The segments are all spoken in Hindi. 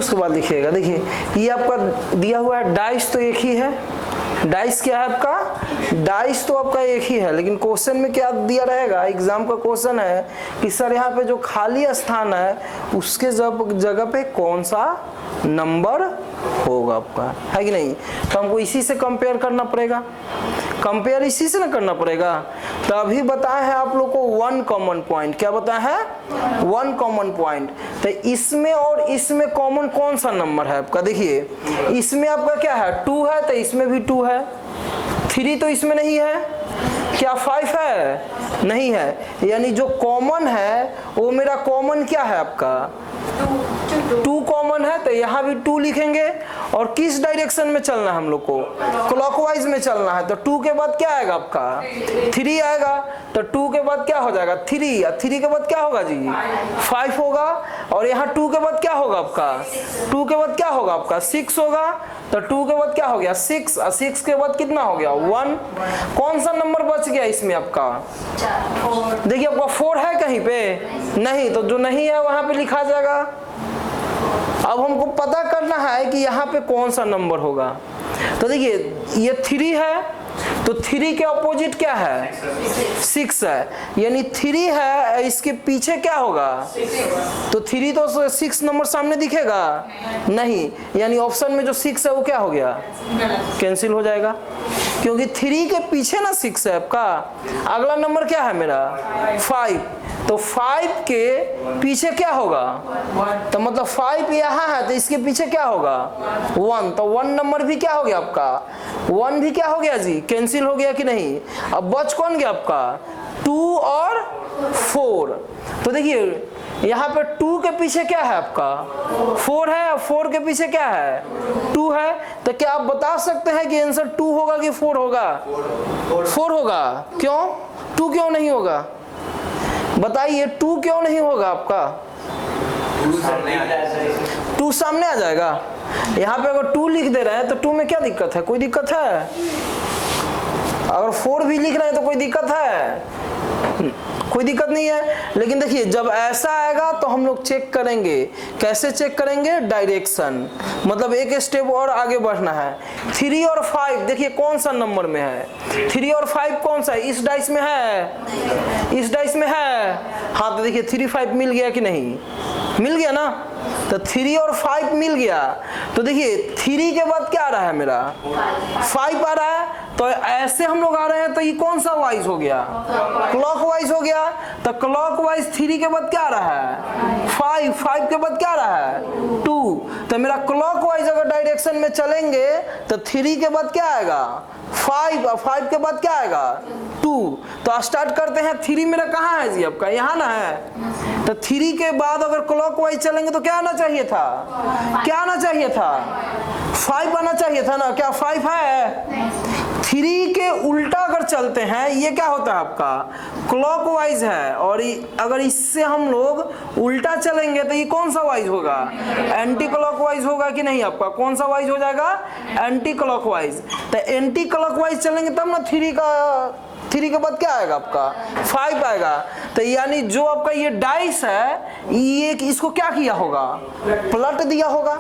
उसके बाद लिखिएगा। देखिए ये आपका दिया हुआ है, डाइस तो एक ही है, डाइस क्या है आपका, डाइस तो आपका एक ही है, लेकिन क्वेश्चन में क्या दिया रहेगा, एग्जाम का क्वेश्चन है कि सर यहाँ पे जो खाली स्थान है उसके जगह पे कौन सा नंबर होगा आपका, है कि नहीं। तो हमको इसी से कंपेयर करना पड़ेगा, कंपेयर इसी से ना करना पड़ेगा। तो अभी बताया है आप लोग को वन कॉमन पॉइंट, क्या बताया है, वन कॉमन पॉइंट। तो इसमें और इसमें कॉमन कौन सा नंबर है आपका, देखिए इसमें आपका क्या है 2 है, तो इसमें भी 2 है, 3 तो इसमें नहीं है, क्या 5 है, नहीं है, यानी जो कॉमन है वो मेरा कॉमन क्या है आपका 2 कॉमन है, तो यहाँ भी 2 लिखेंगे। और किस डायरेक्शन में चलना है हम लोग को, क्लॉकवाइज में चलना है, तो 2 के बाद क्या आएगा आपका 3 आएगा, तो 2 के बाद क्या हो जाएगा 3, और 3 के बाद क्या होगा जी 5 होगा, और यहाँ 2 के बाद क्या होगा आपका 2 के बाद क्या होगा आपका 6 होगा, तो 2 के बाद क्या हो गया 6, और 6 के बाद कितना हो गया 1। कौन सा नंबर बच गया इसमें आपका, देखिए आपका 4 है कहीं पे नहीं, तो जो नहीं है वहां पे लिखा जाएगा। अब हमको पता करना है कि यहाँ पे कौन सा नंबर होगा। तो देखिए ये 3 है, तो 3 के अपोजिट क्या है 6 है, यानी 3 है, इसके पीछे क्या होगा, तो 3 तो 6 नंबर सामने दिखेगा नहीं, यानी ऑप्शन में जो 6 है वो क्या हो गया, कैंसिल हो जाएगा, क्योंकि 3 के पीछे ना 6 है आपका। अगला नंबर क्या है मेरा 5, तो 5 के पीछे क्या होगा, तो मतलब 5 यहाँ है, तो इसके पीछे क्या होगा 1, तो 1 नंबर भी क्या हो गया आपका 1 भी क्या हो गया जी, कैंसिल हो गया कि नहीं। अब बच कौन गया आपका 2 और 4। तो देखिए यहाँ पे 2 के पीछे क्या है आपका 4 है, और 4 के पीछे क्या है 2 है, तो क्या आप बता सकते हैं कि आंसर 2 होगा कि 4 होगा, 4 होगा, क्यों 2 क्यों नहीं होगा, बताइए 2 क्यों नहीं होगा आपका, 2 सामने आ जाएगा। यहाँ पे अगर 2 लिख दे रहे हैं तो 2 में क्या दिक्कत है, कोई दिक्कत है, अगर 4 भी लिख रहे हैं तो कोई दिक्कत है, कोई दिक्कत नहीं है। लेकिन देखिए जब ऐसा आएगा तो हम लोग चेक करेंगे, कैसे चेक करेंगे, डायरेक्शन, मतलब एक स्टेप और आगे बढ़ना है। 3 और 5 देखिए कौन सा नंबर में है, 3 और 5 कौन सा है, इस डाइस में है, इस डाइस में है, हाँ तो देखिए 3 5 मिल गया कि नहीं, मिल गया ना, तो 3 और 5 मिल गया। तो देखिए 3 के बाद क्या आ रहा है मेरा 5 आ रहा है, तो ऐसे हम लोग आ रहे हैं, तो ये कौन सा वाइज हो गया, क्लॉकवाइज हो गया, तो क्लॉकवाइज 3 के बाद क्या आ रहा है 5, 5 के बाद क्या आ रहा है 2, तो मेरा क्लॉकवाइज अगर डायरेक्शन में चलेंगे तो 3 के बाद क्या आएगा 5, और 5 के बाद क्या आएगा 2। तो स्टार्ट करते हैं, 3 मेरा कहाँ है जी आपका, यहाँ ना है, तो 3 के बाद अगर क्लॉकवाइज चलेंगे तो क्या आना चाहिए था, क्या आना चाहिए था 5 आना चाहिए था ना, क्या 5 है, 3 के उल्टा अगर चलते हैं ये क्या होता है आपका क्लॉकवाइज है, और अगर इससे हम लोग उल्टा चलेंगे तो ये कौन सा वाइज होगा, एंटी क्लॉकवाइज होगा कि नहीं आपका, कौन सा वाइज हो जाएगा एंटी क्लॉकवाइज। तो एंटी क्लॉकवाइज चलेंगे तब ना 3 के बाद क्या आएगा आपका 5 आएगा। तो यानी जो आपका ये डाइस है ये इसको क्या किया होगा, पलट दिया होगा,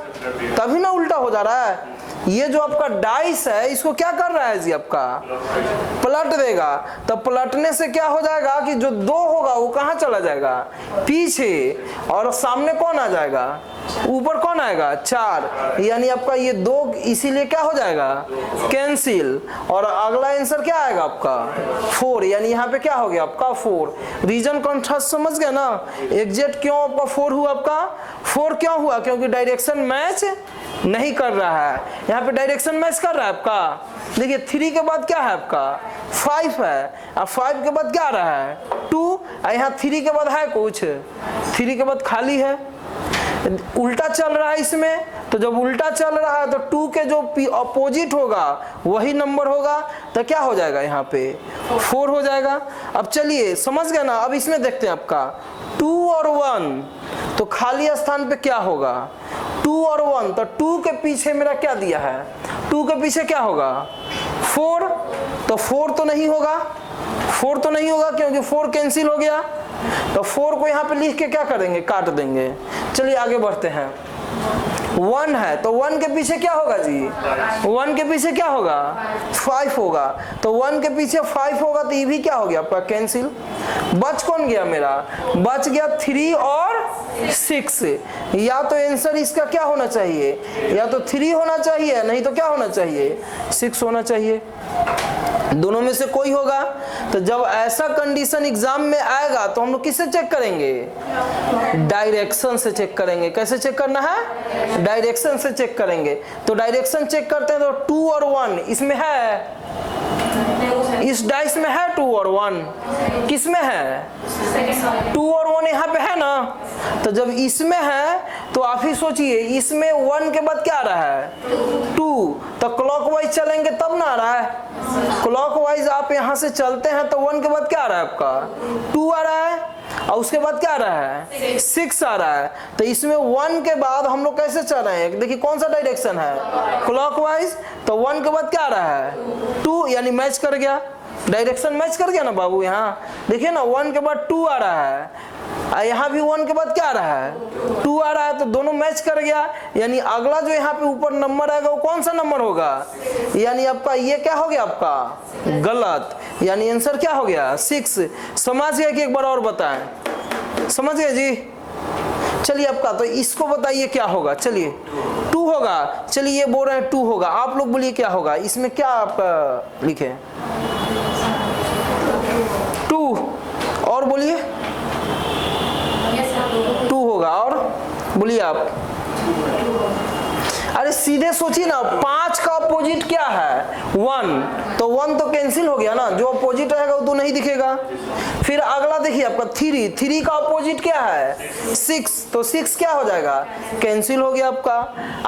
तभी ना उल्टा हो जा रहा है। ये जो आपका डाइस है इसको क्या कर रहा है जी आपका पलट देगा, तो पलटने से क्या हो जाएगा कि जो 2 होगा वो कहाँ चला जाएगा पीछे, और सामने कौन आ जाएगा, ऊपर कौन आएगा 4, यानी आपका ये 2 इसीलिए क्या हो जाएगा कैंसिल, और अगला आंसर क्या आएगा आपका 4, यानी यहाँ पे क्या हो गया आपका 4। रीजन कॉन्ट्रास्ट समझ गए ना, एग्जैक्ट क्यों आपका 4 हुआ, आपका 4 क्यों हुआ, क्योंकि डायरेक्शन मैच नहीं कर रहा है, यहाँ पे डायरेक्शन मैच कर रहा है आपका। देखिए 3 के बाद क्या है आपका 5 है, और 5 के बाद क्या आ रहा है 2, और यहाँ 3 के बाद है कुछ, 3 के बाद खाली है, उल्टा चल रहा है इसमें। तो जब उल्टा चल रहा है तो 2 के जो अपोजिट होगा वही नंबर होगा, तो क्या हो जाएगा यहाँ पे 4 हो जाएगा। अब चलिए समझ गए ना, अब इसमें देखते हैं आपका 2 और 1, तो खाली स्थान पे क्या होगा 2 और 1, तो 2 के पीछे मेरा क्या दिया है, 2 के पीछे क्या होगा 4, तो 4 तो नहीं होगा, 4 तो नहीं होगा क्योंकि 4 कैंसिल हो गया, तो 4 को यहाँ पे लिख के क्या करेंगे काट देंगे। चलिए आगे बढ़ते हैं, 1 है तो 1 के पीछे क्या होगा जी, 1 के पीछे क्या होगा 5 होगा, तो 1 के पीछे 5 होगा तो ये भी क्या हो गया आपका कैंसिल। बच कौन गया मेरा, बच गया 3 और 6। या तो आंसर इसका क्या होना चाहिए, या तो 3 होना चाहिए, नहीं तो क्या होना चाहिए 6 होना चाहिए, दोनों में से कोई होगा। तो जब ऐसा कंडीशन एग्जाम में आएगा तो हम लोग किससे चेक करेंगे, डायरेक्शन से चेक करेंगे। कैसे चेक करना है, डायरेक्शन से चेक करेंगे। तो डायरेक्शन चेक करते हैं तो 2 और 1 इसमें है, इस डाइस में है 2 और 1, किस में है 2 और 1 यहाँ पे है ना। तो जब इसमें है तो आप ही सोचिए इसमें 1 के बाद क्या आ रहा है 2, तो क्लॉकवाइज चलेंगे तब ना आ रहा है, क्लॉकवाइज आप यहाँ से चलते हैं तो 1 के बाद क्या आ रहा है आपका 2 आ रहा है, और उसके बाद क्या आ रहा है 6 आ रहा है। तो इसमें 1 के बाद हम लोग कैसे चल रहे हैं, देखिए कौन सा डायरेक्शन है क्लॉकवाइज, तो 1 के बाद क्या आ रहा है 2, यानी मैच कर गया, डायरेक्शन मैच कर गया ना बाबू। यहाँ देखिए ना 1 के बाद 2 आ रहा है, यहाँ भी 1 के बाद क्या आ रहा है 2 आ रहा है, तो दोनों मैच कर गया। यानी अगला जो यहाँ पे ऊपर नंबर आएगा वो कौन सा नंबर होगा, यानी आपका ये क्या हो गया आपका गलत, यानी आंसर क्या हो गया 6। समझ गए कि एक बार और बताएं, समझ गए जी। चलिए आपका तो इसको बताइए क्या होगा, चलिए 2 होगा, चलिए ये बोल रहे हैं 2 होगा, आप लोग बोलिए क्या होगा, इसमें क्या आप लिखे 2, और बोलिए 2 होगा, और बोलिए आप। अरे सीधे सोचिए ना 5 का अपोजिट क्या है 1, तो 1 तो कैंसिल हो गया ना, जो अपोजिट रहेगा वो तो नहीं दिखेगा। फिर अगला देखिए आपका 3 का अपोजिट क्या है 6, तो 6 क्या हो जाएगा कैंसिल हो गया आपका।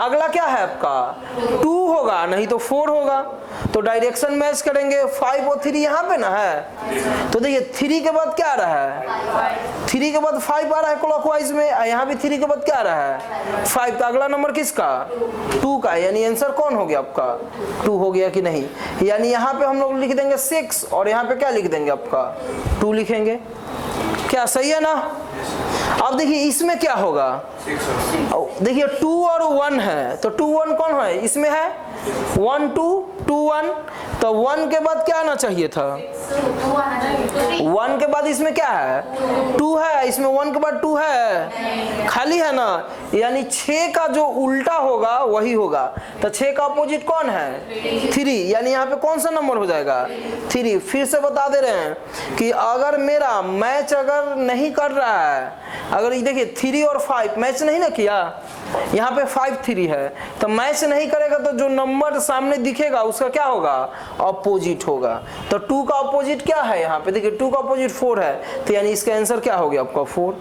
अगला क्या है आपका 2 होगा, नहीं तो 4 होगा, तो डायरेक्शन मैच करेंगे। 5 और 3 यहाँ पे ना है, तो देखिए 3 के बाद क्या आ रहा है 3 के बाद 5 आ रहा है क्लॉकवाइज में, यहाँ भी 3 के बाद क्या आ रहा है 5, तो अगला नंबर किसका 2 का, यानी आंसर कौन हो गया आपका 2 हो गया कि नहीं। यानी यहाँ पे हम लोग लिख देंगे 6 और यहाँ पे क्या लिख देंगे आपका 2 लिखेंगे, क्या सही है ना। अब देखिए इसमें क्या होगा, देखिए 2 और 1 है, तो 2 1 कौन है इसमें है 1 2 2 1, तो 1 के बाद क्या आना चाहिए था 1 के बाद इसमें क्या है 2 है, इसमें 1 के बाद 2 है, खाली है ना, यानी 6 का जो उल्टा होगा वही होगा। तो 6 का अपोजिट कौन है 3, यानी यहाँ पे कौन सा नंबर हो जाएगा 3। फिर से बता दे रहे हैं कि अगर मेरा मैच अगर नहीं कर रहा है, अगर देखिए 3 और 5 मैच नहीं ना किया, यहाँ पे 5 3 है, तो मैच नहीं करेगा तो जो नंबर सामने दिखेगा उसका क्या होगा अपोजिट होगा। तो 2 का अपोजिट क्या है, यहाँ पे देखिए 2 का अपोजिट 4 है, तो यानी इसका आंसर क्या हो गया आपका 4।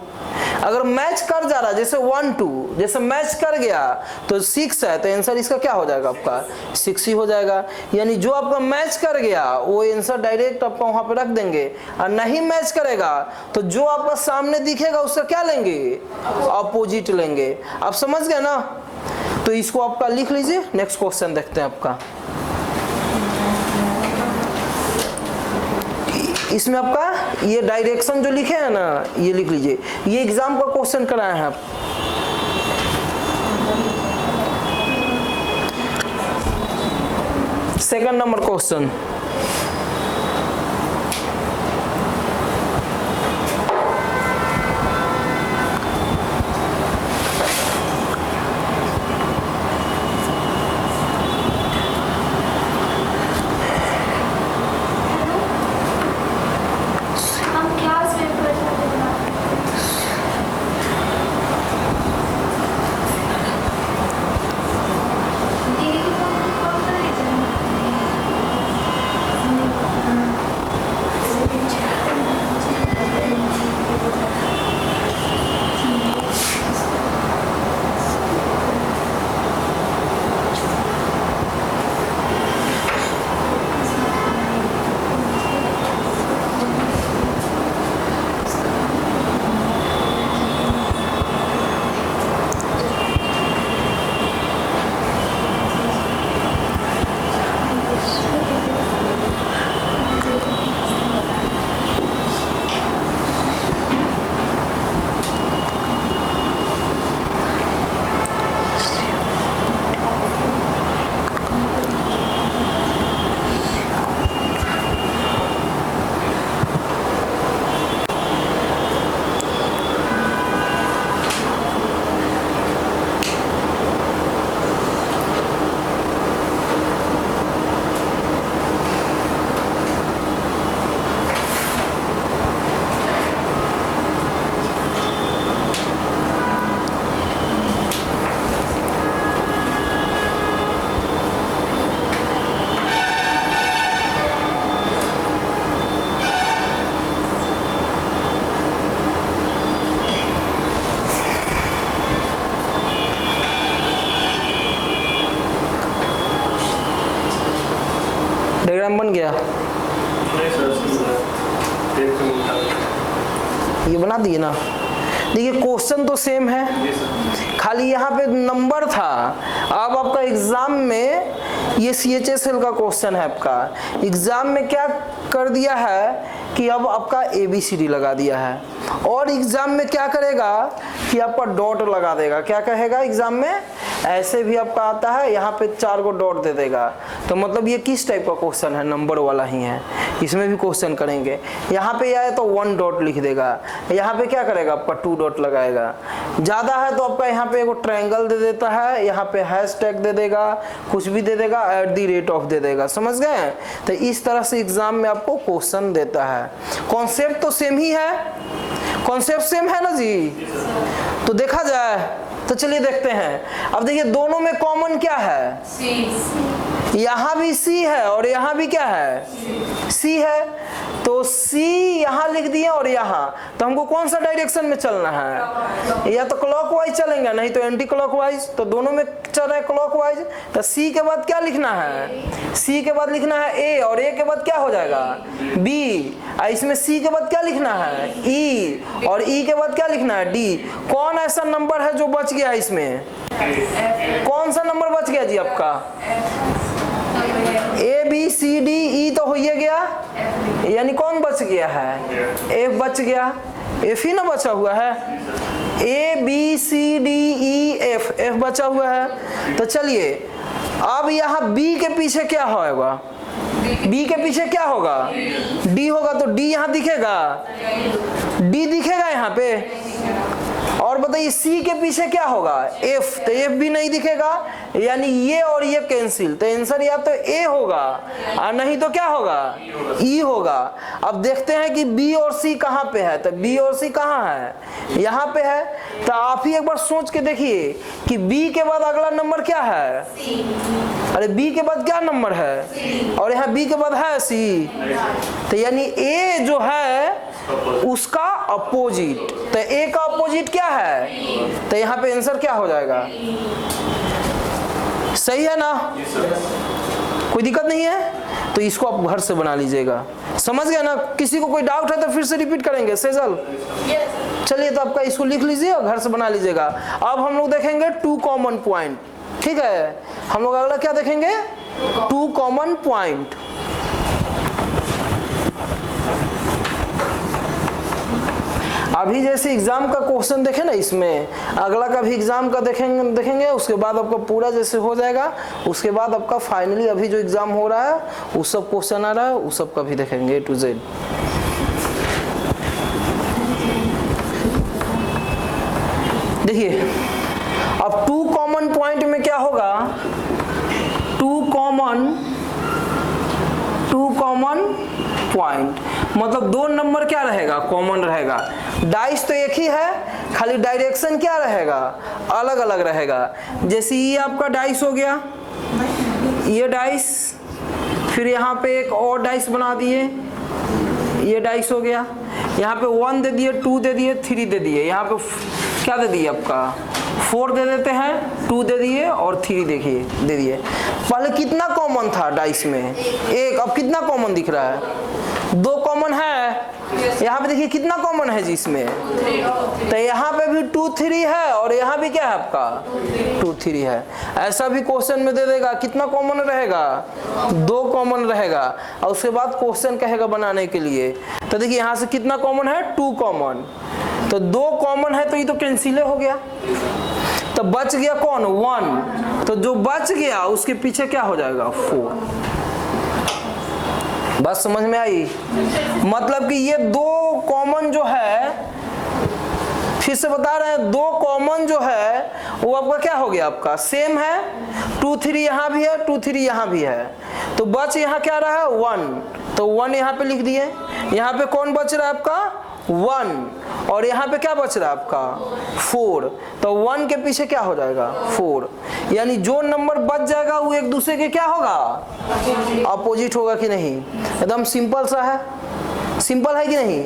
अगर मैच कर जा रहा जैसे 1 2 जैसे मैच कर गया तो 6 है, तो आंसर इसका क्या हो जाएगा आपका 6 ही हो जाएगा। यानी जो आपका मैच कर गया वो आंसर डायरेक्ट आपका वहां पे रख देंगे, और नहीं मैच करेगा तो जो आपका सामने दिखेगा उसका क्या लेंगे अपोजिट लेंगे। आप समझ गए ना, तो इसको आपका लिख लीजिए। नेक्स्ट क्वेश्चन देखते हैं आपका, इसमें आपका ये डायरेक्शन जो लिखे हैं ना ये लिख लीजिए, ये एग्जाम का क्वेश्चन कराए हैं आप। सेकंड नंबर क्वेश्चन, डायग्राम बन गया? ये बना दिए ना। देखिए क्वेश्चन तो सेम है, खाली यहाँ पे नंबर था। अब आपका एग्जाम में ये CHSL का क्वेश्चन है, आपका एग्जाम में क्या कर दिया है कि अब आपका ABCD लगा दिया है, और एग्जाम में क्या करेगा कि आपका डॉट लगा देगा। क्या कहेगा एग्जाम में? ऐसे भी आपका आता है, यहाँ पे 4 को डॉट दे देगा। तो मतलब ये किस टाइप का क्वेश्चन है? नंबर वाला ही है। इसमें भी क्वेश्चन करेंगे, यहाँ पे आए तो 1 डॉट लिख देगा, यहाँ पे क्या करेगा आपका 2 डॉट लगाएगा। ज्यादा है तो आपका यहाँ पे एक ट्रायंगल दे देता है, यहाँ पे हैशटैग दे देगा, कुछ भी दे देगा, @ दे देगा। समझ गए? तो इस तरह से एग्जाम में आपको क्वेश्चन देता है। कॉन्सेप्ट तो सेम ही है, कॉन्सेप्ट सेम है ना जी। तो देखा जाए तो चलिए देखते हैं। अब देखिए दोनों में कॉमन क्या है? यहाँ भी C है और यहाँ भी क्या है? C है। तो C यहाँ लिख दिए और यहाँ, तो हमको कौन सा डायरेक्शन में चलना है? या तो क्लॉकवाइज चलेंगे, नहीं तो एंटी क्लॉकवाइज। तो दोनों में चल रहा है क्लॉकवाइज। तो C के बाद क्या लिखना है? C के बाद लिखना है A, और A के बाद क्या हो जाएगा? B। इसमें C के बाद क्या लिखना है? E, और E के बाद क्या लिखना है? D। कौन ऐसा नंबर है जो बच गया इसमें? कौन सा नंबर बच गया जी आपका? ABCDE तो हो ही गया, यानी कौन बच गया है? F बच गया। F ही ना बचा हुआ है। ABCDEF, F बचा हुआ है। तो चलिए अब यहाँ B के पीछे क्या होगा? B के पीछे क्या होगा? D होगा। तो D यहाँ दिखेगा, D दिखेगा यहाँ पे। और बताइए C के पीछे क्या होगा? F। तो F भी नहीं दिखेगा, यानी ये और ये कैंसिल। तो आंसर या तो A होगा और नहीं तो क्या होगा? E होगा। अब देखते हैं कि B और C कहाँ पे है। तो B और C कहाँ है? यहाँ पे है। तो आप ही एक बार सोच के देखिए कि B के बाद अगला नंबर क्या है? अरे B के बाद क्या नंबर है? और यहाँ B के बाद है C। तो यानी A जो है उसका अपोजिट। तो A का अपोजिट क्या है? तो यहाँ पे आंसर क्या हो जाएगा? सही है ना? कोई दिक्कत नहीं है। तो इसको आप घर से बना लीजिएगा। समझ गया ना? किसी को कोई डाउट है तो फिर से रिपीट करेंगे। सेजल चलिए, तो आपका इसको लिख लीजिए और घर से बना लीजिएगा। अब हम लोग देखेंगे 2 कॉमन पॉइंट। ठीक है, हम लोग अगला क्या देखेंगे? 2 कॉमन पॉइंट। अभी जैसे एग्जाम का क्वेश्चन देखे ना, इसमें अगला का भी एग्जाम का देखेंगे। उसके बाद आपका पूरा जैसे हो जाएगा, उसके बाद आपका फाइनली अभी जो एग्जाम हो रहा है उस सब क्वेश्चन आ रहा है, उस सब का भी देखेंगे A to Z। देखिए अब 2 कॉमन पॉइंट में क्या होगा? 2 कॉमन पॉइंट मतलब 2 नंबर क्या रहेगा? कॉमन रहेगा। डाइस तो एक ही है, खाली डायरेक्शन क्या रहेगा? अलग अलग रहेगा। जैसे ये आपका डाइस हो गया, ये डाइस, फिर यहाँ पे एक और डाइस बना दिए, ये डाइस हो गया। यहाँ पे 1 दे दिए, 2 दे दिए, 3 दे दिए। यहाँ पे क्या दे दिए आपका? 4 दे देते हैं, 2 दे दिए और 3 देखिए दे दिए। पहले कितना कॉमन था डाइस में? 1। अब कितना कॉमन दिख रहा है? 2 कॉमन है। यहाँ पे देखिए कितना कॉमन है जी इसमें? तो यहाँ पे भी 2 3 है और यहाँ भी क्या है आपका? 2 3 है। ऐसा भी क्वेश्चन में दे देगा, कितना कॉमन रहेगा? 2 कॉमन रहेगा। और उसके बाद क्वेश्चन कहेगा बनाने के लिए। तो देखिए यहाँ से कितना कॉमन है? 2 कॉमन। तो 2 कॉमन है तो ये तो कैंसिल हो गया। तो बच गया कौन? 1। तो जो बच गया उसके पीछे क्या हो जाएगा? 4। बस समझ में आई? मतलब कि ये 2 कॉमन जो है, फिर से बता रहे हैं, 2 कॉमन जो है वो आपका क्या हो गया? आपका सेम है। 2 3 यहाँ भी है, 2 3 यहाँ भी है। तो बच यहाँ क्या रहा? 1। तो 1 यहाँ पे लिख दिए। यहाँ पे कौन बच रहा है आपका? 1। और यहाँ पे क्या बच रहा है आपका? 4। तो 1 के पीछे क्या हो जाएगा? 4। यानी जो नंबर बच जाएगा वो एक दूसरे के क्या होगा? अपोजिट होगा कि नहीं? एकदम सिंपल सा है। सिंपल है कि नहीं?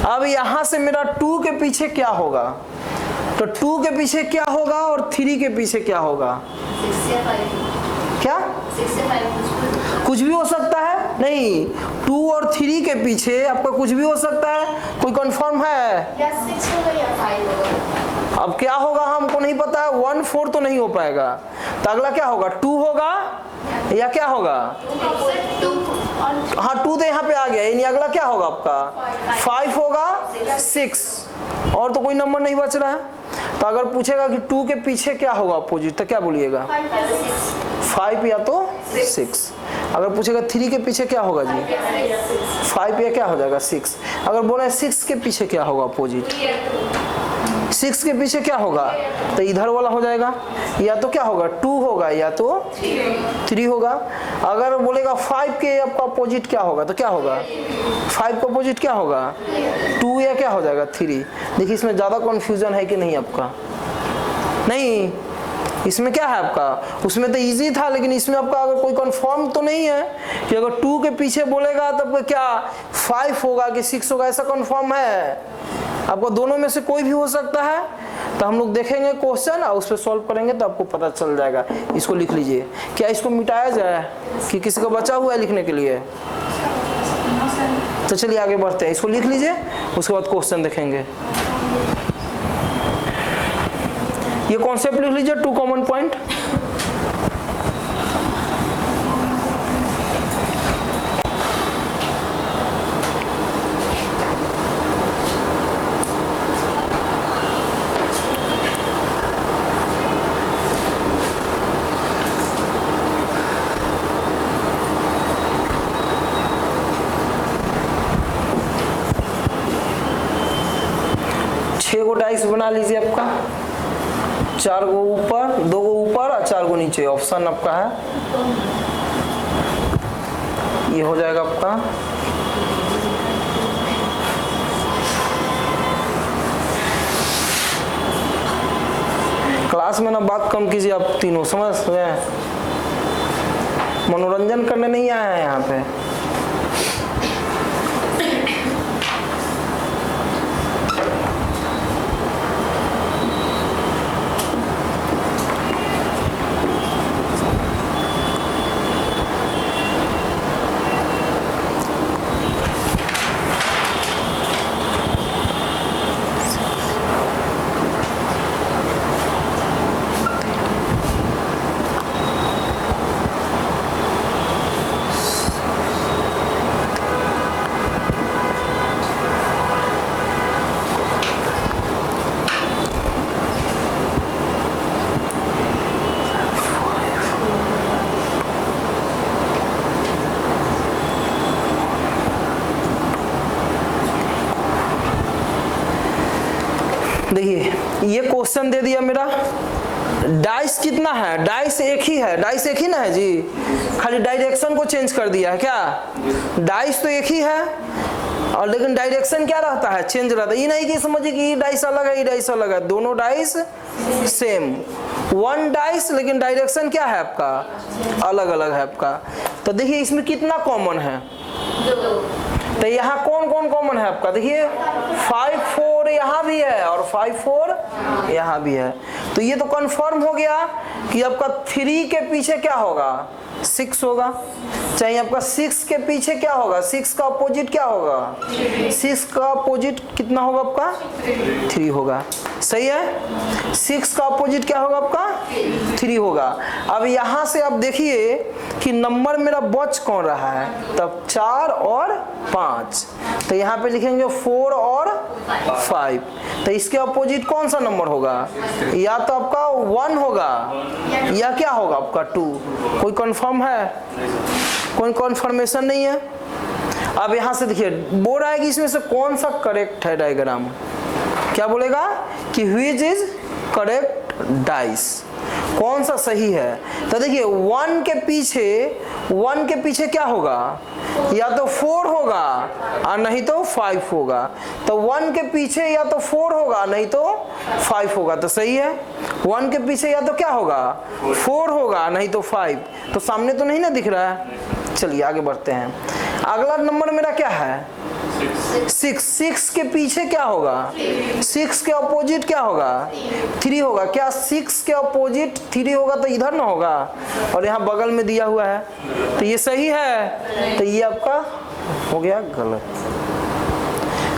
अब यहाँ से मेरा 2 के पीछे क्या होगा? तो 2 के पीछे क्या होगा और 3 के पीछे क्या होगा? 6 से 5। क्या? 6 से 5। कुछ भी हो सकता है नहीं, 2 और 3 के पीछे आपका कुछ भी हो सकता है, कोई कंफर्म है? या 6 होगा या 5 होगा। अब क्या होगा हमको नहीं पता है, 1 4 तो नहीं हो पाएगा, तो अगला क्या होगा, 2 होगा या क्या होगा? हाँ 2 तो यहाँ पे आ गया, यानी अगला क्या होगा आपका 5 होगा, 6 और तो कोई नंबर नहीं बच रहा है। तो अगर पूछेगा कि 2 के पीछे क्या होगा अपोजिट, तो क्या बोलिएगा? 5 या तो 6। अगर पूछेगा 3 के पीछे क्या होगा जी, 5 या क्या हो जाएगा 6। अगर बोले 6 के पीछे क्या होगा अपोजिट, 6 के पीछे क्या होगा, तो इधर वाला हो जाएगा, या तो क्या होगा 2 होगा या तो 3 होगा। अगर बोलेगा 5 के आपका अपोजिट क्या होगा, तो क्या होगा 5 का अपोजिट क्या होगा 2 या क्या हो जाएगा 3। देखिए इसमें ज़्यादा कन्फ्यूजन है कि नहीं आपका? नहीं, इसमें क्या है आपका, उसमें तो इजी था, लेकिन इसमें आपका अगर कोई कंफर्म तो नहीं है कि अगर 2 के पीछे बोलेगा तब क्या 5 होगा कि 6 होगा, ऐसा कंफर्म है आपको? दोनों में से कोई भी हो सकता है। तो हम लोग देखेंगे क्वेश्चन और उस पर सॉल्व करेंगे तो आपको पता चल जाएगा। इसको लिख लीजिए, क्या इसको मिटाया जाए कि किसी का बचा हुआ है लिखने के लिए? तो चलिए आगे बढ़ते हैं, इसको लिख लीजिए, उसके बाद क्वेश्चन देखेंगे। ये कॉन्सेप्ट लिख लीजिए, 2 कॉमन पॉइंट। डाइस बना लीजिए आपका, 4 गो ऊपर, 2 गो ऊपर और 4 गो नीचे, ऑप्शन आपका है ये हो जाएगा आपका। क्लास में ना बात कम कीजिए आप तीनों, समझ रहे हैं, मनोरंजन करने नहीं आए हैं यहाँ पे। देखिए ये क्वेश्चन दे दिया मेरा, डाइस कितना है, डाइस एक ही है, डाइस एक ही ना है जी, खाली डायरेक्शन को चेंज कर दिया है। क्या डाइस तो एक ही है और लेकिन डायरेक्शन क्या रहता है, चेंज रहता है। ये नहीं कि समझिए कि ये डाइस अलग है, ये डाइस अलग है, दोनों डाइस सेम, 1 डाइस लेकिन डायरेक्शन क्या है आपका अलग अलग है आपका। तो देखिए इसमें कितना कॉमन है, तो यहाँ कौन कौन कॉमन है आपका, देखिए 5 4 यहाँ भी है और 5 4 यहाँ भी है। तो ये तो कंफर्म हो गया कि आपका 3 के पीछे क्या होगा 6 होगा, चाहिए आपका 6 के पीछे क्या होगा, 6 का अपोजिट क्या होगा, 6 का अपोजिट कितना होगा आपका 3 होगा, सही है। 6 का अपोजिट क्या होगा आपका 3 होगा। अब यहाँ से आप देखिए कि नंबर मेरा बच कौन रहा है, तब 4 और 5, तो यहाँ पे लिखेंगे 4 और 5, तो इसके अपोजिट कौन सा नंबर होगा, या तो आपका 1 होगा या क्या होगा आपका 2। कोई कंफर्म है, कोई कंफर्मेशन नहीं है। अब यहाँ से देखिए बोल रहा है कि इसमें से कौन सा करेक्ट है डायग्राम, क्या बोलेगा कि व्हिच इज करेक्ट डाइस, कौन सा सही है। तो देखिए 1 के पीछे क्या होगा, या तो 4 होगा और नहीं तो 5 होगा। तो 1 के पीछे या तो 4 होगा नहीं तो 5 होगा, तो सही है। 1 के पीछे या तो क्या होगा 4 होगा नहीं तो 5, तो सामने तो नहीं ना दिख रहा है। चलिए आगे बढ़ते हैं, अगला नंबर मेरा क्या है सिक्स के पीछे क्या होगा? 6 के अपोजिट क्या होगा? 3 होगा। क्या 6 के अपोजिट 3 होगा तो इधर ना होगा, और यहाँ बगल में दिया हुआ है, तो ये सही है, तो ये आपका हो गया गलत।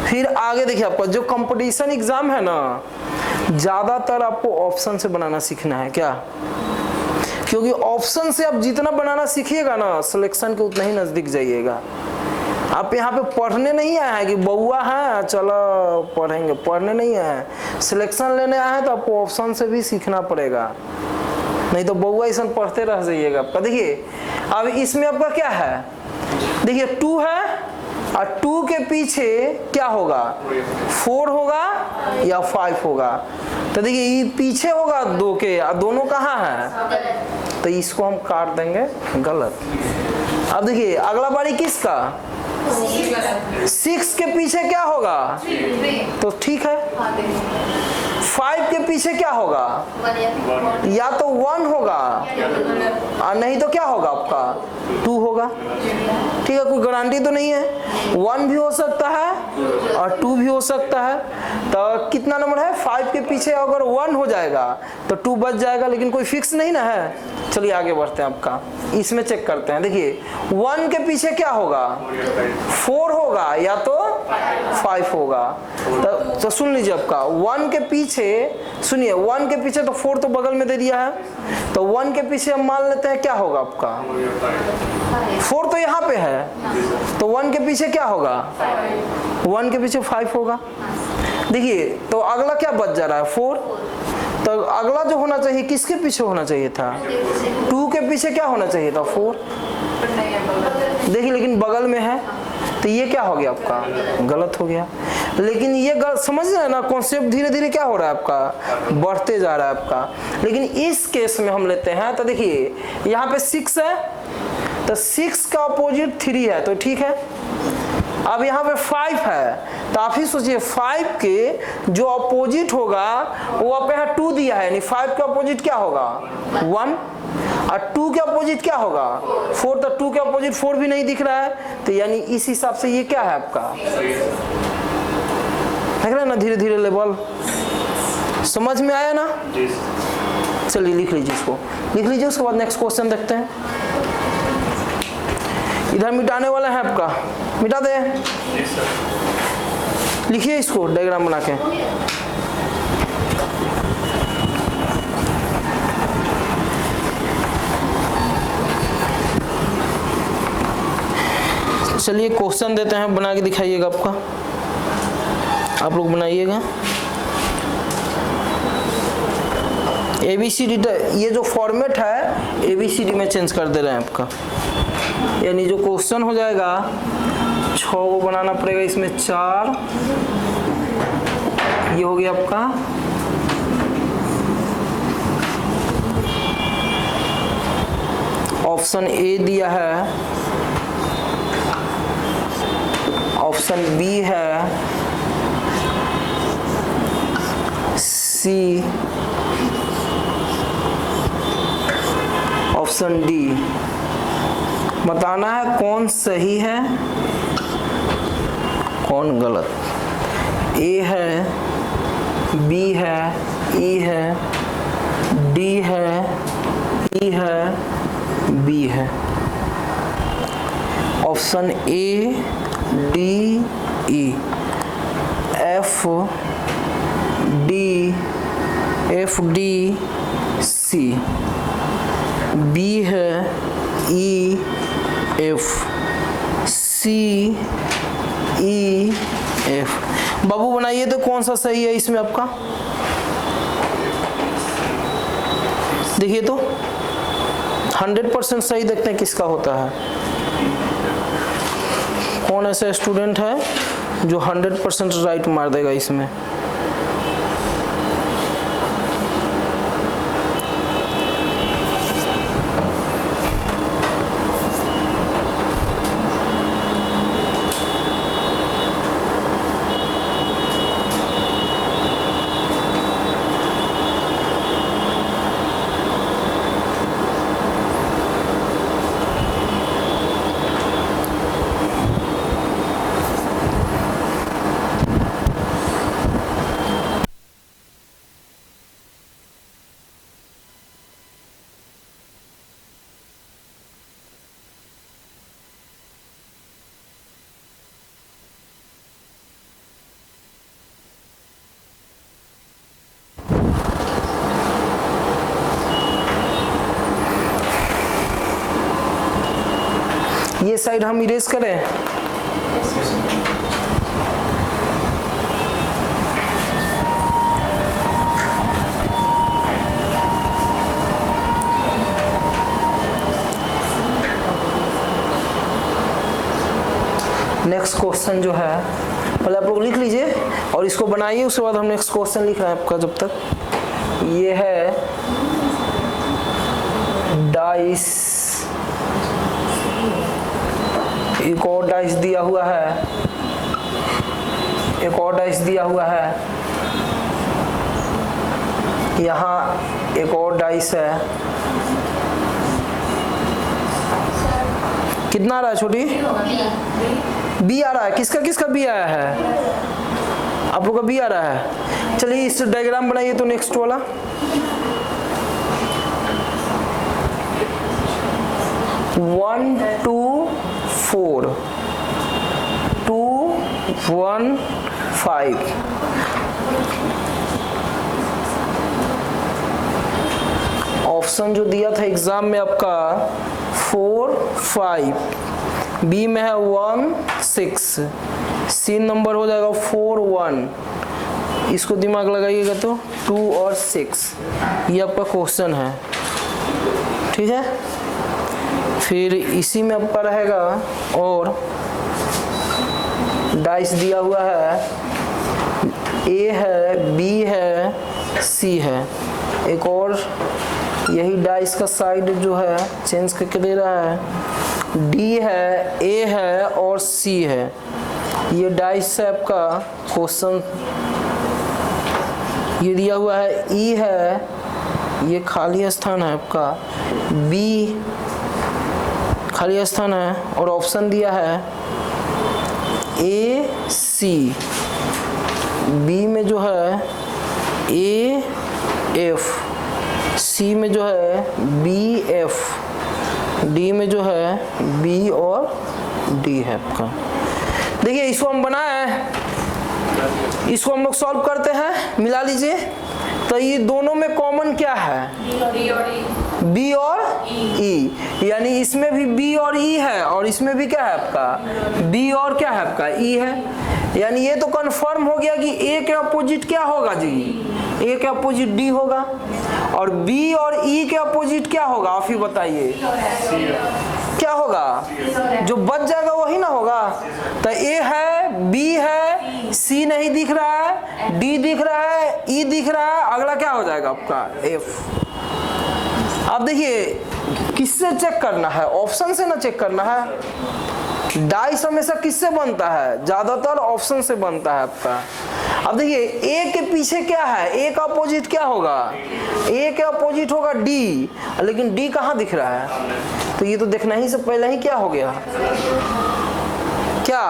फिर आगे देखिए, आपका जो कंपटीशन एग्जाम है ना, ज्यादातर आपको ऑप्शन से बनाना सीखना है। क्या? क्योंकि ऑप्शन से आप जितना बनाना सीखिएगा ना, सिलेक्शन के उतना ही नजदीक जाइएगा। आप यहाँ पे पढ़ने नहीं आए हैं कि बउआ है चलो पढ़ेंगे, पढ़ने नहीं आए हैं, सिलेक्शन लेने आए हैं, तो आपको ऑप्शन से भी सीखना पड़ेगा, नहीं तो बउआ ऐसा पढ़ते रह जाइएगा आपका। देखिए अब इसमें आपका क्या है, देखिए 2 है, और 2 के पीछे क्या होगा? 4 होगा या 5 होगा? तो देखिए ये पीछे होगा 2 के, और दोनों कहाँ है, तो इसको हम काट देंगे गलत। अब देखिए अगला बारी किसका? 6 के पीछे क्या होगा? तो ठीक है। 5 के पीछे क्या होगा? या तो 1 होगा, और नहीं तो क्या होगा आपका? 2 होगा। ठीक है, कोई गारंटी तो नहीं है, 1 भी हो सकता है और 2 भी हो सकता है। तो कितना नंबर है? 5 के पीछे अगर 1 हो जाएगा तो 2 बच जाएगा, लेकिन कोई फिक्स नहीं ना है। चलिए आगे बढ़ते हैं, आपका इसमें चेक करते हैं। देखिए 1 के पीछे क्या होगा? 4 होगा या तो 5 होगा। तो सुन लीजिए, आपका 1 के पीछे, सुनिए 1 के पीछे तो 4 तो बगल में दे दिया है, तो 1 के पीछे हम मान लेते हैं क्या होगा आपका? 4 तो यहाँ पे है, तो 1 के पीछे क्या होगा? 1 के पीछे 5 होगा। देखिए तो अगला क्या बच जा रहा है? 4। तो अगला जो होना चाहिए किसके पीछे होना चाहिए था? 2 के पीछे क्या होना चाहिए था? 4। देखिए लेकिन बगल में है, तो ये क्या हो गया आपका? गलत हो गया। लेकिन ये समझ रहे हैं ना, कॉन्सेप्ट धीरे धीरे क्या हो रहा है आपका? बढ़ते जा रहा है आपका। लेकिन इस केस में हम लेते हैं, तो देखिए यहाँ पे 6 है, तो 6 का अपोजिट 3 है, तो ठीक है। अब यहाँ पे 5 है, तो आप ही सोचिए 5 के जो अपोजिट होगा वो आप यहाँ 2 दिया है, यानी 5 का अपोजिट क्या होगा? 1, और 2 के अपोजिट क्या होगा? 4, तो 2 के अपोजिट 4 भी नहीं दिख रहा है, तो यानी इस हिसाब से ये क्या है आपका? देख रहे हैं ना धीरे धीरे लेवल समझ में आया ना? चलिए लिख लीजिए, इसको लिख लीजिए, उसके बाद नेक्स्ट क्वेश्चन देखते हैं। इधर मिटाने वाला है आपका, मिटा दे। लिखिए इसको डायग्राम बना के। चलिए क्वेश्चन देते हैं, बना के दिखाइएगा। आपका आप लोग बनाइएगा। ABCD, ये जो फॉर्मेट है ABCD में चेंज कर दे रहे हैं आपका, यानी जो क्वेश्चन हो जाएगा 6 को बनाना पड़ेगा, इसमें 4, ये हो गया आपका। ऑप्शन ए दिया है, ऑप्शन बी है, सी, ऑप्शन डी। बताना है कौन सही है कौन गलत। ए है, बी है, ई है, डी है, ई है, बी है। Option A, D, E, F, D, F, D, C, B है, ई, एफ, सी, ई, एफ। बाबू बनाइए तो कौन सा सही है इसमें आपका? देखिए तो 100% सही देखते हैं किसका होता है। कौन ऐसा स्टूडेंट है जो 100% राइट मार देगा इसमें? ये साइड हम इरेज करें। नेक्स्ट क्वेश्चन जो है पहले आप लोग लिख लीजिए और इसको बनाइए, उसके बाद हम नेक्स्ट क्वेश्चन लिख रहे हैं आपका। जब तक ये है डाइस, एक और डाइस दिया हुआ है, एक और डाइस दिया हुआ है, यहाँ एक और डाइस है। कितना आ रहा है छोटी? बी आ रहा है। किसका किसका बी आया है? आप लोग का बी आ रहा है। चलिए इस डायग्राम बनाइए तो नेक्स्ट वाला। One two 4 2 1 5। ऑप्शन जो दिया था एग्जाम में आपका 4 5, बी में है 1 6, सी नंबर हो जाएगा 4 1। इसको दिमाग लगाइएगा तो 2 और 6, ये आपका क्वेश्चन है। ठीक है, फिर इसी में आपका रहेगा और डाइस दिया हुआ है, ए है, बी है, सी है। एक और यही डाइस का साइड जो है चेंज करके दे रहा है, डी है, ए है और सी है। ये डाइस से आपका क्वेश्चन ये दिया हुआ है, ई है, ये खाली स्थान है आपका, बी खाली स्थान है और ऑप्शन दिया है ए सी। बी में जो है ए एफ, सी में जो है बी एफ, डी में जो है बी और डी है आपका। देखिए इसको हम बनाए, इसको हम लोग सॉल्व करते हैं, मिला लीजिए। तो ये दोनों में कॉमन क्या है? बी और ई, यानी इसमें भी बी और ई है और इसमें भी क्या है आपका बी और क्या है आपका ई है। यानी ये तो कंफर्म हो गया कि ए के अपोजिट क्या होगा जी? ए के अपोजिट डी होगा। और बी और ई के अपोजिट क्या होगा? आप ही बताइए क्या होगा? जो बच जाएगा वही ना होगा। तो ए है, बी है, सी नहीं दिख रहा है, डी दिख रहा है, ई दिख रहा है, अगला क्या हो जाएगा आपका एफ। अब देखिए किससे चेक करना है? ऑप्शन से ना चेक करना है। डाइस हमेशा किससे बनता है? ज्यादातर ऑप्शन से बनता है आपका। अब देखिए ए के पीछे क्या है? ए का अपोजिट क्या होगा? ए के अपोजिट होगा डी, लेकिन डी कहाँ दिख रहा है? तो ये तो देखना ही से पहले ही क्या हो गया क्या?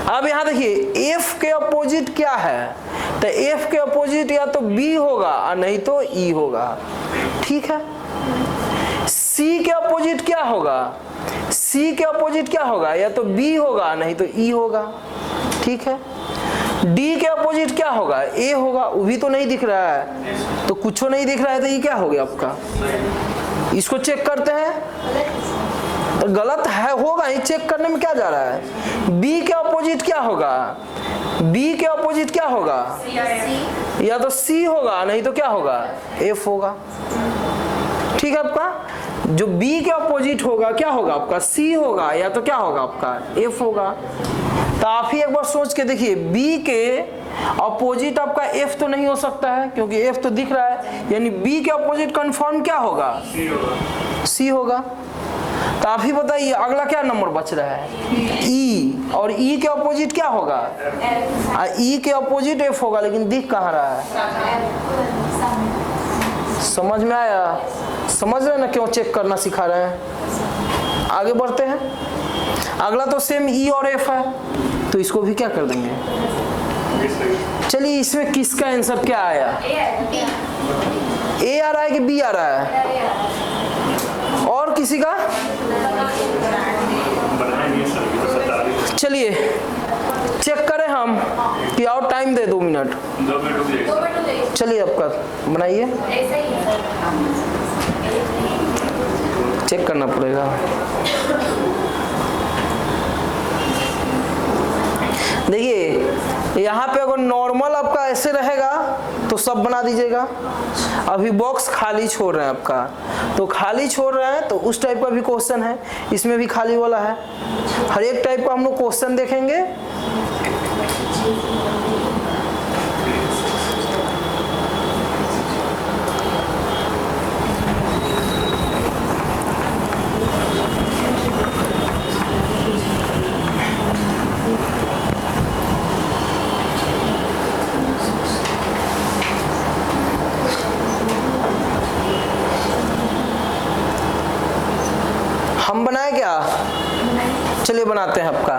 अब यहाँ देखिए एफ के अपोजिट क्या है? तो एफ के अपोजिट या तो बी होगा और नहीं तो ई होगा। ठीक है, सी के अपोजिट क्या होगा? सी के अपोजिट क्या होगा? या तो बी होगा नहीं तो ई होगा। ठीक है, डी के अपोजिट क्या होगा? ए होगा, वो भी तो नहीं दिख रहा है, तो कुछ नहीं दिख रहा है, तो ये क्या हो गया आपका? इसको चेक करते हैं, तो गलत है होगा ही, चेक करने में क्या जा रहा है? बी के अपोजिट क्या होगा? बी के अपोजिट क्या होगा? या तो सी होगा नहीं तो क्या होगा? एफ होगा। ठीक है, आपका जो बी के अपोजिट होगा क्या होगा आपका? सी होगा या तो क्या होगा आपका? एफ होगा। तो आप ही एक बार सोच के देखिए, बी के अपोजिट आपका एफ तो नहीं हो सकता है क्योंकि एफ तो दिख रहा है, यानी बी के अपोजिट कंफर्म क्या होगा? सी होगा। तो आप ही बताइए अगला क्या नंबर बच रहा है? ई, और ई के अपोजिट क्या होगा? ई के अपोजिट एफ होगा, लेकिन दिख कहाँ रहा है? समझ में आया? समझ रहे हैं ना क्यों चेक करना सिखा रहे हैं? आगे बढ़ते हैं। अगला तो सेम ई और एफ है, तो इसको भी क्या कर देंगे? चलिए इसमें किसका आंसर क्या आया? ए आ रहा है कि बी आ रहा है? और किसी का? चलिए चेक करें हम कि और टाइम दे 2 मिनट। चलिए आपका बनाइए, चेक करना पड़ेगा। सब बना दीजिएगा। अभी बॉक्स खाली छोड़ रहे हैं आपका, तो खाली छोड़ रहे हैं तो उस टाइप का भी क्वेश्चन है, इसमें भी खाली वाला है। हर एक टाइप का हम लोग क्वेश्चन देखेंगे। हम बनाए क्या? चलिए बनाते हैं आपका।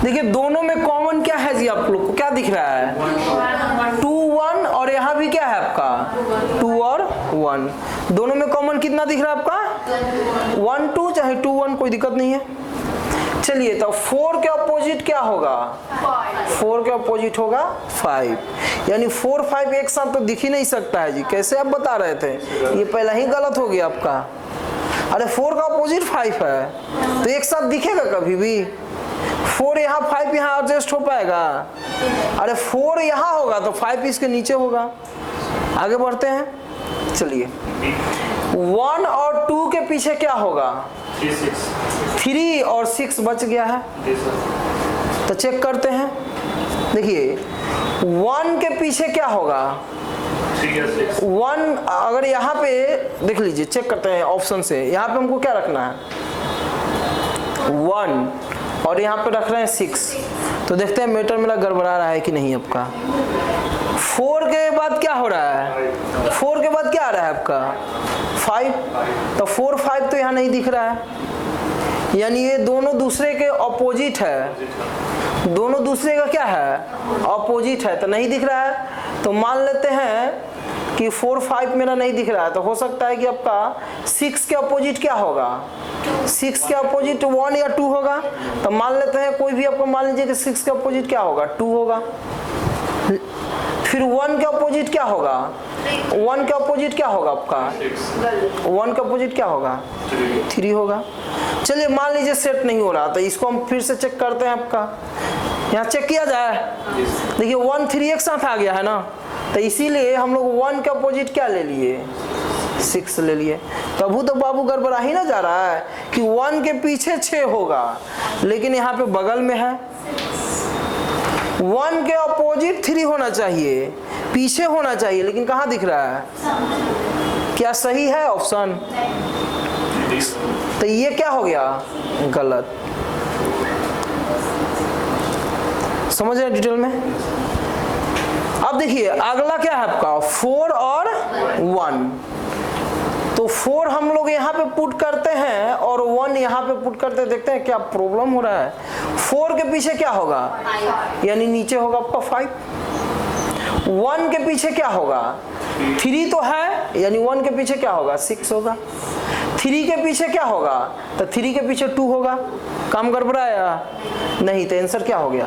देखिए दोनों में कॉमन क्या है जी, आप लोग को क्या दिख रहा है? 2 1, और यहाँ भी क्या है आपका 2 और 1। दोनों में कॉमन कितना दिख रहा है आपका? 1 2, चाहे 2 1, कोई दिक्कत नहीं है। चलिए तो 4 के अपोजिट क्या होगा? 4 के अपोजिट होगा 5, यानी 4 5 एक साथ तो दिख ही नहीं सकता है जी। कैसे आप बता रहे थे? ये पहला ही गलत हो गया आपका। अरे 4 का अपोजिट 5 है, तो एक साथ दिखेगा कभी भी? 4 यहाँ 5 यहाँ एडजस्ट हो पाएगा? अरे 4 यहाँ होगा तो 5 इसके नीचे होगा। आगे बढ़ते हैं। चलिए 1 और 2 के पीछे क्या होगा? 3 और 6 बच गया है, तो चेक करते हैं। देखिए 1 के पीछे क्या होगा? 1, अगर यहाँ पे देख लीजिए, चेक करते हैं ऑप्शन से। यहाँ पे हमको क्या रखना है? 1, और यहाँ पे रख रहे हैं 6। तो देखते हैं मीटर मेरा गड़बड़ा रहा है कि नहीं आपका। 4 के बाद क्या हो रहा है? 4 के बाद क्या आ रहा है आपका? 5। तो 4 5 तो यहाँ नहीं दिख रहा है, यानी ये दोनों दूसरे के अपोजिट है। दोनों दूसरे का क्या है? अपोजिट है, तो नहीं दिख रहा है। तो मान लेते हैं कि 4 5 मेरा नहीं दिख रहा है, तो हो सकता है कि आपका 6 के अपोजिट क्या होगा? 6 के अपोजिट 1 या 2 होगा। तो मान लेते हैं कोई भी आपको, मान लीजिए कि 6 के अपोजिट क्या होगा? 2 होगा। फिर 1 के अपोजिट क्या होगा? 1 के अपोजिट क्या होगा आपका? 1 के अपोजिट क्या होगा? 3 होगा। चलिए मान लीजिए सेट नहीं हो रहा, तो इसको हम फिर से चेक करते हैं आपका। यहाँ चेक किया जाए। देखिए 1 3 एक साथ आ गया है ना, तो इसीलिए हम लोग 1 के अपोजिट क्या ले लिए? 6 ले लिए। तबू तो बाबू गड़बड़ा ही ना जा रहा है कि 1 के पीछे 6 होगा, लेकिन यहाँ पे बगल में है। 1 के अपोजिट 3 होना चाहिए, पीछे होना चाहिए, लेकिन कहाँ दिख रहा है? क्या सही है ऑप्शन? तो ये क्या हो गया? गलत। समझ रहे डिटेल में? अब देखिए अगला क्या है आपका? 4 और 1। तो 4 हम लोग यहाँ पे पुट करते हैं और 1 यहाँ पे पुट करते हैं। देखते हैं क्या प्रॉब्लम हो रहा है। 4 के पीछे क्या होगा? यानी नीचे होगा आपका 5। 1 के पीछे क्या होगा? 3 तो है, यानी 1 के पीछे क्या होगा? 6 होगा। 3 के पीछे क्या होगा? तो 3 के पीछे 2 होगा। काम गड़बड़ाया नहीं, तो आंसर क्या हो गया?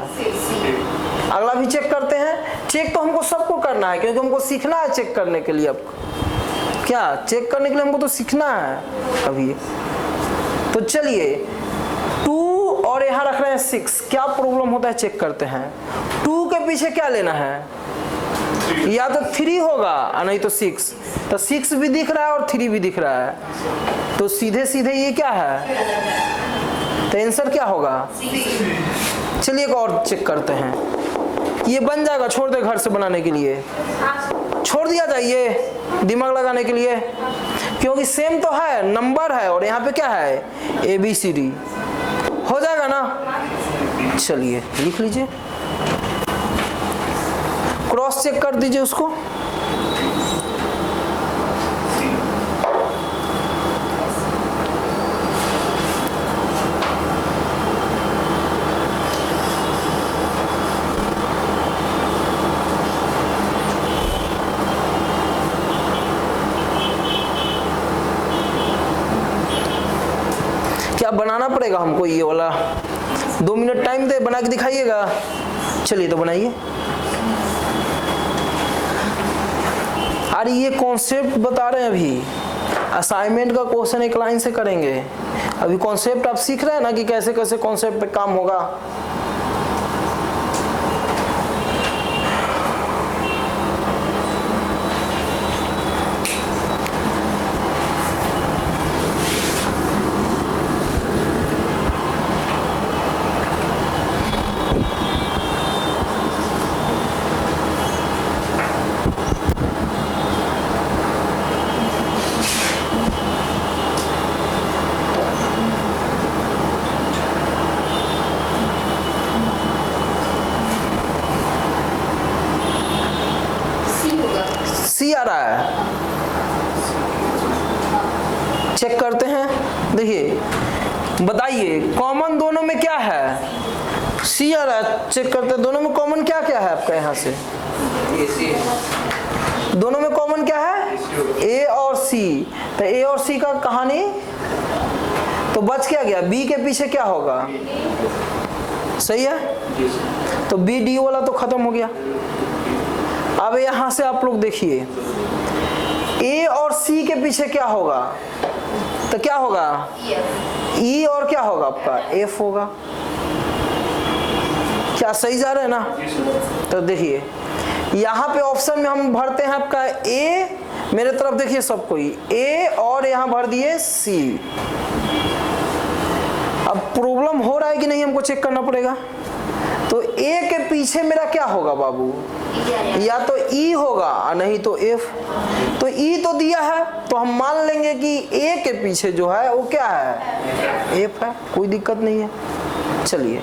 अगला भी चेक करते हैं। चेक तो हमको सबको करना है, क्योंकि हमको सीखना है चेक करने के लिए। आपको क्या चेक करने के लिए हमको तो सीखना है अभी। तो चलिए 2 और यहाँ रख रहे हैं 6, क्या प्रॉब्लम होता है चेक करते हैं। 2 के पीछे क्या लेना है? या तो 3 होगा और नहीं तो 6। तो 6 भी दिख रहा है और 3 भी दिख रहा है, तो सीधे सीधे ये क्या है? तो आंसर क्या होगा? चलिए एक और चेक करते हैं। ये बन जाएगा, छोड़ दे घर से बनाने के लिए, छोड़ दिया जाइए दिमाग लगाने के लिए, क्योंकि सेम तो है, नंबर है और यहाँ पे क्या है? ABCD हो जाएगा ना। चलिए लिख लीजिए, क्रॉस चेक कर दीजिए उसको। क्या बनाना पड़ेगा हमको ये वाला? 2 मिनट टाइम दे, बना के दिखाइएगा। चलिए तो बनाइए। अरे ये कॉन्सेप्ट बता रहे हैं, अभी असाइनमेंट का क्वेश्चन एक लाइन से करेंगे। अभी कॉन्सेप्ट आप सीख रहे हैं ना कि कैसे कैसे कॉन्सेप्ट पे काम होगा। रहा है, चेक करते हैं। देखिए बताइए कॉमन दोनों में क्या है, सी आ रहा है, चेक करते हैं दोनों में कॉमन क्या क्या है आपका यहाँ से, दोनों में कॉमन क्या है, ए और सी। तो ए और सी का कहानी तो बच क्या गया, बी के पीछे क्या होगा, सही है, तो बी डी वाला तो खत्म हो गया। अब यहां से आप लोग देखिए ए और सी के पीछे क्या होगा, तो क्या होगा, ई और क्या होगा आपका, एफ होगा। क्या सही जा रहे हैं ना। तो देखिए यहाँ पे ऑप्शन में हम भरते हैं आपका ए, मेरे तरफ देखिए सब कोई ए, और यहाँ भर दिए सी। अब प्रॉब्लम हो रहा है कि नहीं हमको चेक करना पड़ेगा। तो ए के पीछे मेरा क्या होगा बाबू, या तो ई होगा और नहीं तो एफ। तो ई तो दिया है तो हम मान लेंगे कि ए के पीछे जो है वो क्या है, एफ है, कोई दिक्कत नहीं है। चलिए